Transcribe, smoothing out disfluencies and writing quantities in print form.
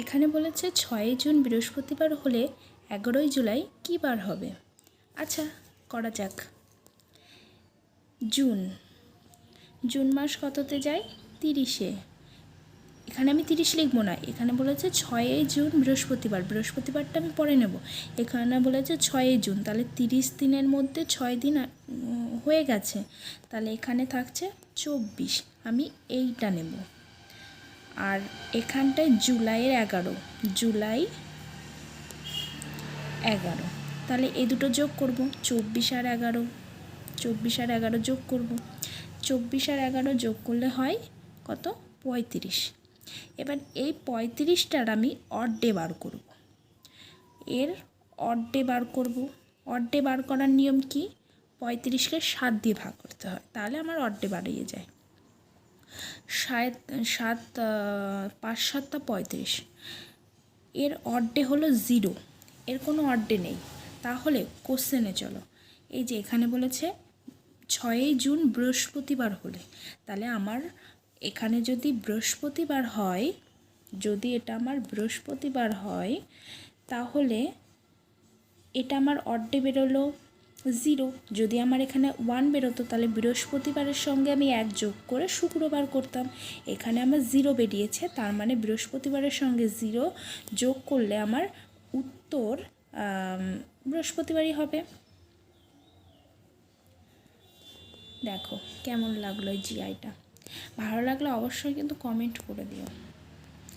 এখানে বলেছে 6 জুন বৃহস্পতিবার হলে 11 জুলাই কী বার হবে। আচ্ছা, করা যাক। জুন জুন মাস কততে যায়? 30-এ। এখানে আমি 30 লিখবো না, এখানে বলেছে 6 জুন বৃহস্পতিবার, বৃহস্পতিবারটা আমি পরে নেব। এখানে বলেছে 6 জুন, তাহলে 30 দিনের মধ্যে 6 দিন হয়ে গেছে, তাহলে এখানে থাকছে 24, আমি এইটা নেব। আর এখানটায় জুলাইয়ের 11, জুলাই 11, তাহলে এই দুটো যোগ করব, 24 আর 11, 24 আর 11 যোগ করব, 24 আর 11 যোগ করলে হয় কত? 35। এবার এই 35টার আমি অর্ধে বার করব, এর অর্ধে বার করব। অর্ধে বার করার নিয়ম কি? 35কে 7 দিয়ে ভাগ করতে হয়, তাহলে আমার অর্ধে বাড়িয়ে যায়। 7 5 7 35, এর অর্ধে হলো 0, এর কোনো অর্ধে নেই। তাহলে কোশ্চেনে চলো, এই যে এখানে বলেছে 6 জুন বৃহস্পতিবার হলে, তাহলে আমার এখানে যদি বৃহস্পতিবার হয়, যদি এটা আমার বৃহস্পতিবার হয়, তাহলে এটা আমার অর্ধে বেরোলো 0। যদি আমার এখানে 1 বেরোতো, তাহলে বৃহস্পতিবারের সঙ্গে আমি 1 যোগ করে শুক্রবার করতাম। এখানে আমার 0 বেরিয়েছে, তার মানে বৃহস্পতিবারের সঙ্গে 0 যোগ করলে আমার উত্তর বৃহস্পতিবারই হবে। দেখো কেমন লাগলো এই জিআইটা। ভালো লাগলে অবশ্যই কিন্তু কমেন্ট করে দিও।